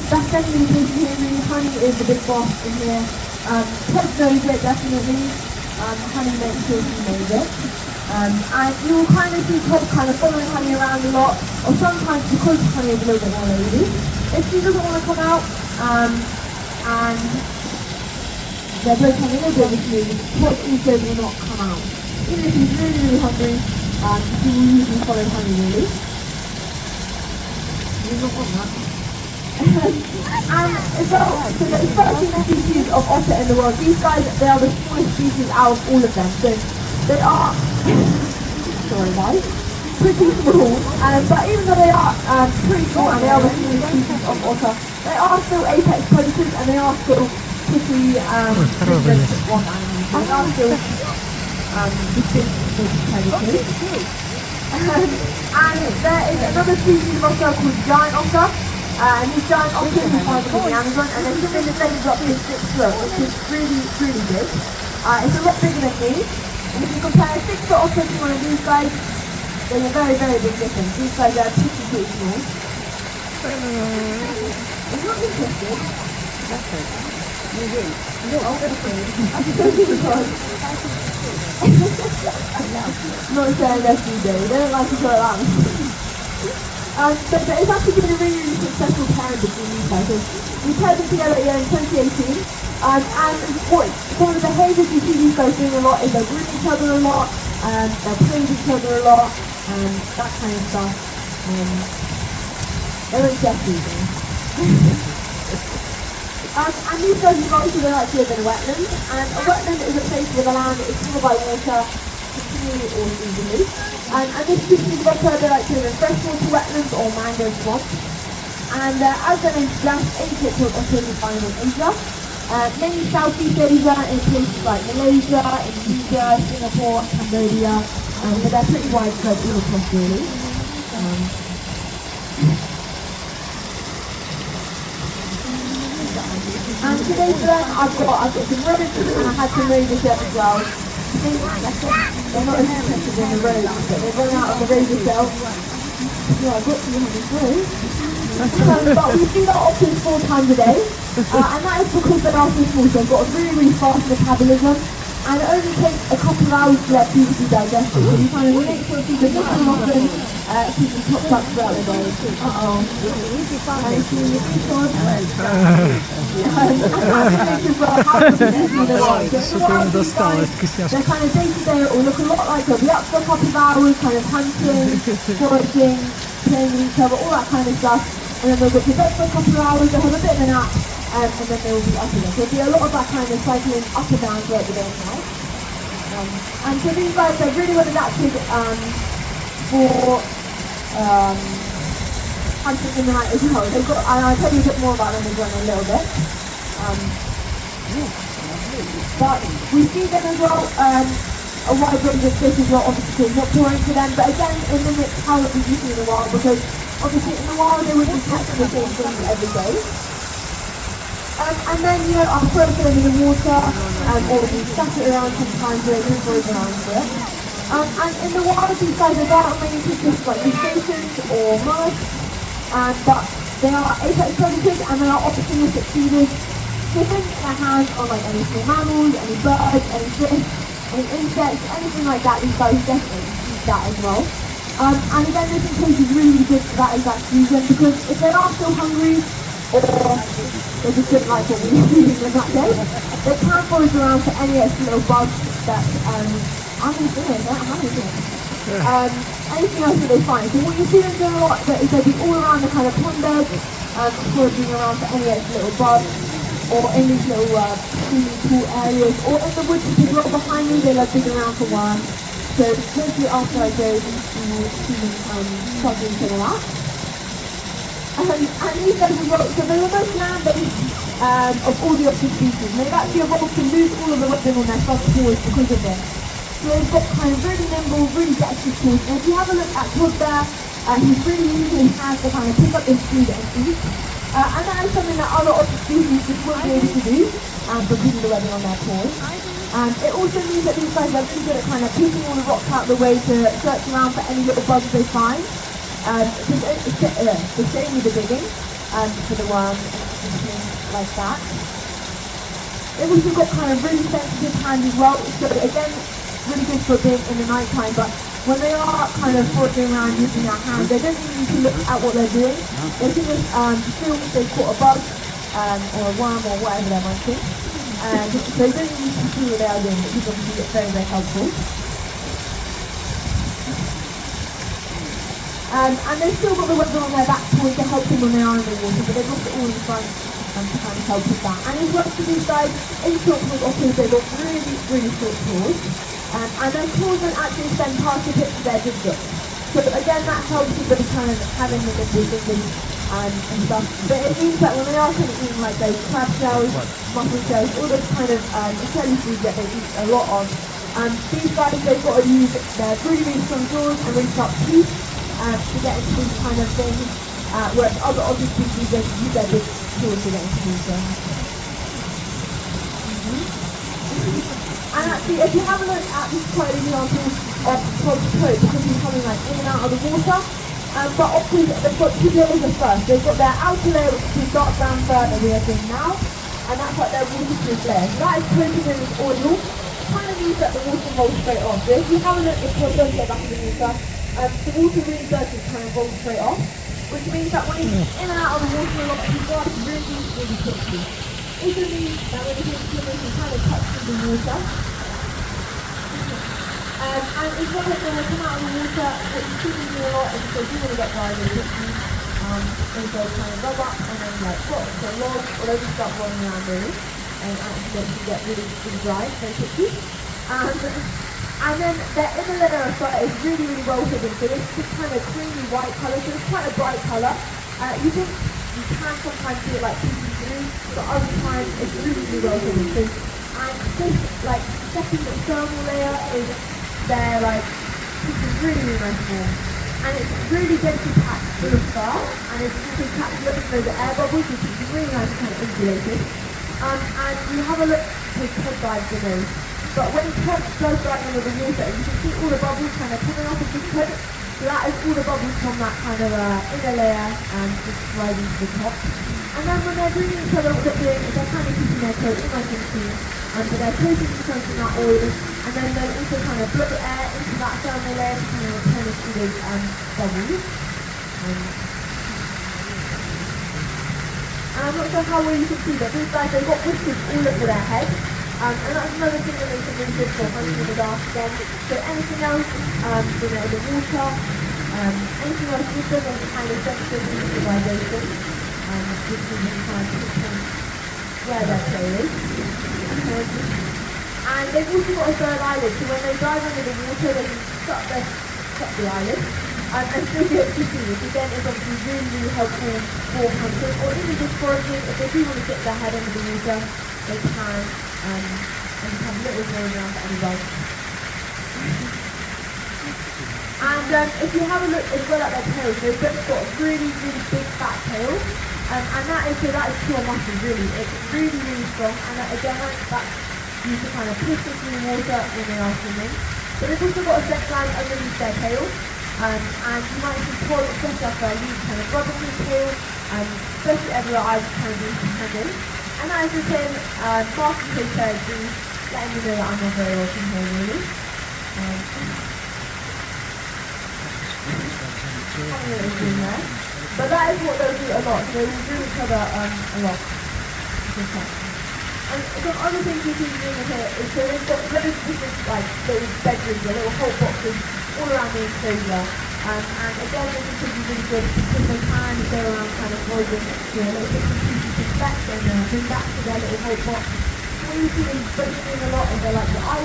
That's definitely the case here. Really, honey is the big boss in here. Ted knows it definitely. Honey makes sure he knows it. And you'll kind of see Ted kind of following honey around a lot, or sometimes because honey is a little bit more lazy. If she doesn't want to come out, and they're both having a bit of a smooth, Ted also will not come out. Even if he's really, really hungry, he will usually follow honey really. You don't want that. And as well, so there's 13 species of otter in the world. These guys, they are the smallest species out of all of them. So they are, sorry guys, pretty small. But even though they are pretty small and they are the smallest species of otter, they are still apex predators and they are still pretty vigorous wild animals. They are still distinct predators. And there is another species of otter called giant otter. And these giant otters are found in the Amazon, and they're something that measures up to 6 foot, which is really, really big. It's a lot bigger than me. And if you compare a 6 foot otter to one of these guys, there's a very, very big difference. These guys are pretty small. I'm not interested. That's it. You will. No, not saying that's you do. They don't like to show it out. But it's actually been a really, really successful pairing between these guys. We paired them together in 2018. And some of the behaviours you see these guys doing a lot is they're grooming each other a lot, they're playing with each other a lot, and that kind of stuff. They're interesting. And these guys obviously they like to live in a wetland, and a wetland is a place where the land is covered by water continually or seasonally. And this species of otter, they like to live in freshwater wetlands or mangrove swamps. And as their name suggests, apex otters are found in Asia. Mainly Southeast Asia, in places like Malaysia, Indonesia, Singapore, Cambodia, but they're pretty widespread all across really. And today for them, I've got some rodents and I had some razor shell as well. They're not as interested in the road, but they've run out of the razor shell. Yeah, I've got some on this road. But we feed our otters 4 times a day, and that is because they are so small, so they've got a really, really fast metabolism, and it only takes a couple of hours for their food to be digested, so you kind of make sure to feed them nice and often, keep them topped up throughout the day. Uh-oh. Their kind of day-to-day will look a lot like they'll be up for a couple of hours, kind of hunting, foraging, playing with each other, all that kind of stuff. And then they'll go to bed for a couple of hours, they'll have a bit of a nap, and then they will be up again. So there'll be a lot of that kind of cycling up and down throughout the day and night. And so these guys are really well adapted for hunting in the night as well. They've got, and I'll tell you a bit more about them as well in a little bit. But we see them as well, a wide range of fish as well, obviously not boring for them, but again it mimics how it was usually in the wild, because obviously in the wild they would be catching the same things every day. And then, you know, I'll throw them in the water, or we scatter it around sometimes where they throw it around for it. And in the wild these guys are out mainly to fish like crustaceans or mud, but they are apex predators and they are opportunistic feeders. So things in their hands are like any small mammals, any birds, any fish, any insects, anything like that, these guys definitely eat that as well. And again, this includes is really good for that exact reason, because if they are still hungry, or they just didn't like what we were feeding them that day, they can forage around for any extra little bugs that, anything else that they find. So what you see them do a lot is they'll be all around the kind of pond beds, foraging around for any extra little bugs, or in these little swimming pool areas, or in the woods which is right behind me, they love digging around for worms. So hopefully after I go into struggling to that. And these guys as well, so they're the most land-based of all the otter species, and they've actually evolved to lose all of the webbing on their front paws because of this. So they've got kind of really nimble, really dexterous paws, and if you have a look at Todd there, he really usually has to kind of pick up his food and eat. And that is something that other otter species just won't be able to do because of the webbing on their paws. It also means that these guys are really good at kind of picking all the rocks out of the way to search around for any little bugs they find. The same with the digging. for the worms and things like that. They've also got kind of really sensitive hands as well, so again, really good for being in the night time, but when they are kind of foraging around using their hands, they don't really need to look at what they're doing. They can just feel if they've caught a bug or a worm or whatever they're munching. So they don't need to see what they are doing, which is obviously very, very helpful. And they've still got the weapon on their back to help them when they are in the water, but they've got it all in front to kind of help with that. And as well for these guys, in short with otters, they've got really, really short claws. And their claws don't actually extend past the tips of their big bits. So again, that helps with them kind of having the nimble fingers and stuff. But it means that when they are kind of eating like those crab shells, mussel shells, all those kind of jelly foods that they eat a lot of, these guys, they've got to use their really, really strong jaws and really sharp teeth to get into these kind of things, whereas other otter species, they use their big claws to get into these things. And actually, if you have a look at this quite an example of Todd's coat, because he's coming like in and out of the water, but otters, they've got two layers of fur. They've got their outer layer, which is dark brown fur that we are seeing now, and that's like their waterproof layer. So that is coated in with oil, kind of means that the water rolls straight off. So if you have a look, if Todd does get back in the water, the water really does just kind of roll straight off, which means that when he's in and out of the water a lot, he does really, really quickly. Also means that when he's swimming, he kind of touches the water. And as well as when they come out of the water, what you see them do a lot is if they do want to get dry really quickly, is they'll kind of rub up and then like put it to a log, or they'll just start rolling around really, and actually they can get really, really dry very quickly. And then their inner layer of fur is really, really well hidden, so it's this kind of creamy white colour, so it's quite a bright colour. You think you can sometimes see it like peeking through, but other times it's really, really well hidden. So, and this like second external layer is their like, this is really, really nice form. And it's really densely packed full of fur, and it's also packed with those air bubbles, which is really nice and kind of insulated. And you have a look to Todd dives the nose. But when Todd does dive under the water, you can see all the bubbles kind of coming off of his coat. So that is all the bubbles from that kind of inner layer and just rising to the top. And then when they're breathing each other, what they're doing is they're kind of keeping their coat in nice and clean. But they're coating themselves in that oil, and then they'll also kind of blow air into that thermal layer to kind of replenish all those bubbles. And I'm not sure how well you can see, but these guys, they've got whiskers all over their head. And that's another thing that makes them really good for hunting in the dark again. So anything else, you know, the water, anything else with them is kind of sensitive to visualization, which is kind of where their prey is. And they've also got a third eyelid, so when they dive under the water, they can shut the eyelid and still be able to see, which again is obviously really, really helpful for hunting, or even just foraging. If they do want to get their head under the water, they can, and just have a little going around for any bug. And if you have a look as well at their tails, they've both got really, really big fat tails, and that is pure muscle really. It's really, really strong, and again that's used to kind of push them through the water when they are swimming. But they've also got a set line underneath their tail, and you might see Todd especially after I use kind of rubbing his tail, especially everywhere I kind of use his hand in. And that is the same marking his surgery, letting me know that I'm not very welcome here really. But that is what they'll do a lot, so they will do each other a lot. And some other things you can do here is so they've got loads of different like little bedrooms or little hole boxes all around the enclosure. And again, this is really good because they can go around kind of avoiding little bits and pieces of speck and bring back to their little hole box. What you see them breaking in a lot is they're like the